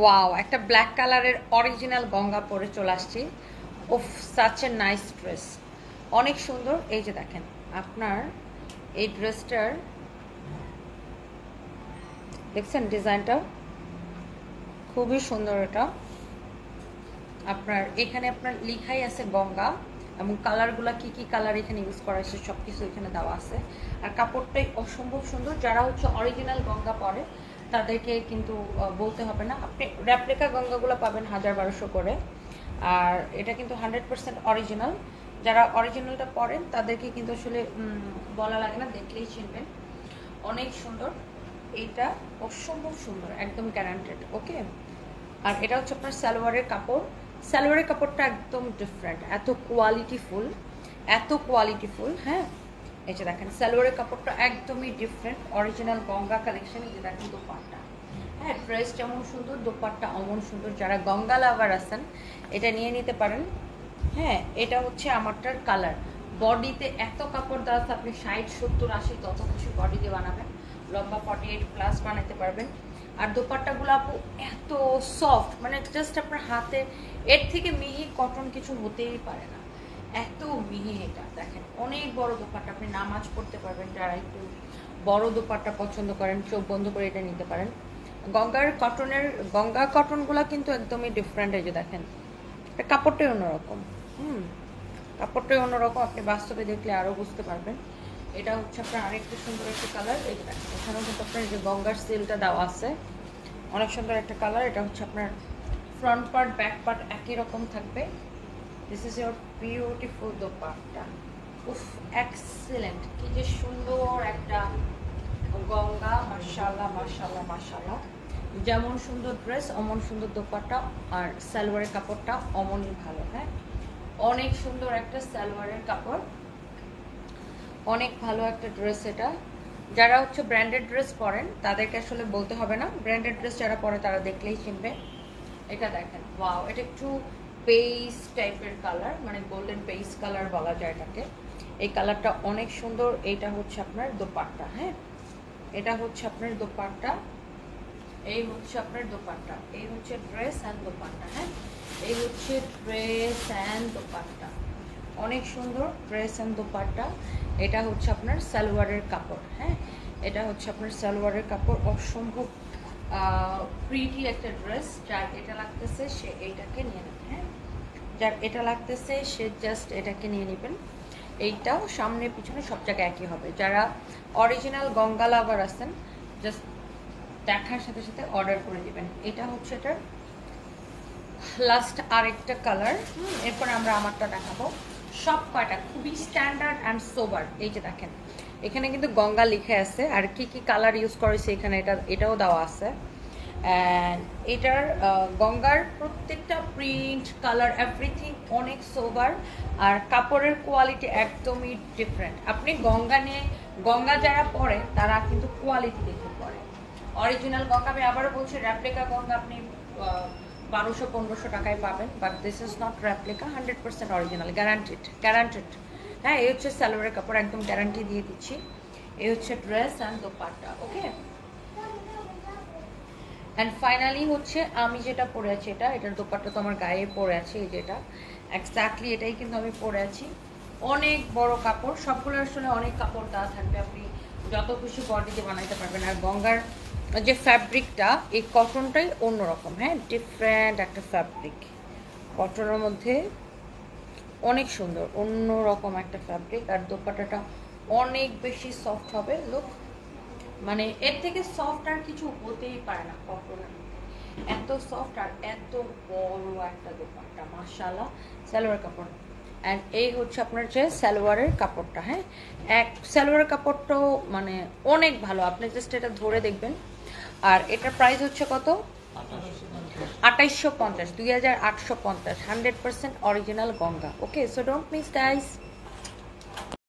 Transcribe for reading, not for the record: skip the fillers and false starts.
Wow, একটা black কালারের original Ganga পরে চলে আসছি। ওফ, সাচ এ নাইস ড্রেস, অনেক সুন্দর। এই যে দেখেন আপনার এই ড্রেসটার দেখছেন ডিজাইনটা, খুবই সুন্দর। এটা আপনার এখানে আপনার লিখাই আছে গঙ্গা, এবং কালারগুলো কি কি কালার এখানে ইউজ করা হয়েছে সব কিছু এখানে দেওয়া আছে। আর কাপড়টাই অসম্ভব সুন্দর। যারা হচ্ছে অরিজিনাল গঙ্গা পরে তাদেরকে কিন্তু বলতে হবে না, আপনি রেপ্লিকা গঙ্গাগুলো পাবেন 1000-1200 করে। আর এটা কিন্তু 100% অরিজিনাল। যারা অরিজিনালটা পরেন তাদেরকে কিন্তু আসলে বলা লাগে না, দেখলেই চিনবেন। অনেক সুন্দর, এইটা অসম্ভব সুন্দর, একদম গ্যারান্টেড। ওকে, আর এটা হচ্ছে আপনার সালোয়ারের কাপড়। সালোয়ারের কাপড়টা একদম ডিফারেন্ট, এত কোয়ালিটিফুল, এত কোয়ালিটিফুল। হ্যাঁ, এই যে দেখেন সালোয়ারের কাপড়টা একদমই ডিফারেন্ট, অরিজিনাল গঙ্গা কালেকশন। এই যে দেখেন দোপাট্টা, হ্যাঁ ড্রেস যেমন সুন্দর দোপাট্টা অমন সুন্দর। যারা গঙ্গা লাভার আছেন এটা নিয়ে নিতে পারেন। হ্যাঁ, এটা হচ্ছে আমারটার কালার। বডিতে এত কাপড় দেওয়া আছে, আপনি 60, 70, 80 তত কিছু বডিতে বানাবেন, লম্বা 48+ বানাতে পারবেন। আর দোপাট্টাগুলো আপু এত সফট, মানে জাস্ট আপনার হাতে, এর থেকে মিহি কটন কিছু হতেই পারে না, এত মিহি। এটা দেখেন অনেক বড় দোপাট্টা, আপনি নামাজ পড়তে পারবেন। যারা একটু বড় দোপাট্টা পছন্দ করেন চোখ বন্ধ করে এটা নিতে পারেন। গঙ্গা কটনগুলো কিন্তু একদমই ডিফারেন্ট। এই যে দেখেন এটা কাপড়টাই অন্যরকম। কাপড়টাই অন্যরকম, আপনি বাস্তবে দেখলে আরও বুঝতে পারবেন। এটা হচ্ছে আপনার আরেকটা সুন্দর একটা কালার। এই যে দেখেন এখানেও কিন্তু আপনার যে গঙ্গার সিলটা দেওয়া আছে, অনেক সুন্দর একটা কালার। এটা হচ্ছে আপনার ফ্রন্ট পার্ট ব্যাক পার্ট একই রকম থাকবে। This is your beautiful dupatta. উফ, এক্সিলেন্ট, কি যে সুন্দর একটা গঙ্গা, মাশাআল্লাহ মাশাআল্লাহ মাশাআল্লাহ। যেমন সুন্দর ড্রেস অমন সুন্দর দোপাট্টা, আর সালোয়ারের কাপড়টা অমনই ভালো। হ্যাঁ, অনেক সুন্দর একটা সালোয়ারের কাপড়, অনেক ভালো একটা ড্রেস এটা। যারা হচ্ছে ব্র্যান্ডেড ড্রেস পরেন তাদেরকে আসলে বলতে হবে না, ব্র্যান্ডেড ড্রেস যারা পরে তারা দেখলেই চিনবে। এটা দেখেন, ওয়াও, এটা একটু বেস টাইপের কালার, মানে গোল্ডেন বেস কালার বলা যায় এটাকে। এই কালারটা অনেক সুন্দর। এইটা হচ্ছে আপনার দোপাট্টা। হ্যাঁ, এটা হচ্ছে আপনার দোপাট্টা, এই হচ্ছে আপনার দোপাট্টা, এই হচ্ছে ড্রেস অ্যান্ড দোপাট্টা। হ্যাঁ, এই হচ্ছে ড্রেস অ্যান্ড দোপাট্টা, অনেক সুন্দর ড্রেস অ্যান্ড দোপাট্টা। এটা হচ্ছে আপনার সালোয়ারের কাপড়। হ্যাঁ, এটা হচ্ছে আপনার সালোয়ারের কাপড়, অসম্ভব প্রিটি একটা ড্রেস। যার এটা লাগতেছে সে এইটাকে নিয়ে নেবেন। হ্যাঁ, যার এটা লাগতেছে সে জাস্ট এটাকে নিয়ে নেবেন। এইটাও সামনে পিছনে সব জায়গায় একই হবে। যারা অরিজিনাল গঙ্গা লাভার আছেন জাস্ট দেখার সাথে সাথে অর্ডার করে দিবেন। এটা হচ্ছে এটার লাস্ট আরেকটা কালার। এরপর আমরা আমারটা দেখাবো। সব কয়টা খুবই স্ট্যান্ডার্ড অ্যান্ড সোবার। এই যে দেখেন এখানে কিন্তু গঙ্গা লিখে আছে, আর কি কি কালার ইউজ করেছে এখানে এটাও দেওয়া আছে। অ্যান্ড এটার গঙ্গার প্রত্যেকটা প্রিন্ট কালার এভরিথিং অনেক সোবার, আর কাপড়ের কোয়ালিটি একদমই ডিফারেন্ট। আপনি গঙ্গা যারা পরে তারা কিন্তু কোয়ালিটি দেখে পরে। অরিজিনাল গঙ্গা, আমি আবারও বলছি, রেপ্লিকা গঙ্গা আপনি 1200-1500 টাকায় পাবেন, but this is not replica, 100% original, guaranteed. হ্যাঁ, এই হচ্ছে সালোয়ারের কাপড়, একদম গ্যারান্টি দিয়ে দিচ্ছি। এই হচ্ছে dress and dupatta. Okay, and finally হচ্ছে আমি যেটা পরে আছি, এটার দোপাট্টা তো আমার গায়ে পরে আছে, এই যেটা এক্স্যাক্টলি এটাই কিন্তু আমি পরে আছি। অনেক বড় কাপড়, সবগুলো আসলে অনেক কাপড় দেওয়া থাকবে, আপনি যত খুশি বডিতে বানাইতে পারবেন। আর গঙ্গার যে ফ্যাব্রিকটা, এই কটনটাই অন্যরকম। হ্যাঁ, ডিফারেন্ট একটা ফ্যাব্রিক, কটনের মধ্যে অনেক সুন্দর অন্যরকম একটা ফ্যাব্রিক। আর দোপাট্টাটা অনেক বেশি সফট হবে। লুক, মানে এর থেকে সফট আর কিছু হতেই পারে না কটনের, এত সফট আর এত বড় একটা দোপাট্টা, মাশাআল্লাহ। সালোয়ার কাপড়, অ্যান্ড এই হচ্ছে আপনার যে সালোয়ারের কাপড়টা। হ্যাঁ, সালোয়ারের কাপড়টাও মানে অনেক ভালো, আপনি জাস্ট এটা ধরে দেখবেন। আর এটার প্রাইস হচ্ছে কত? 2850, 2850, 100% original Ganga. Okay, so don't miss guys.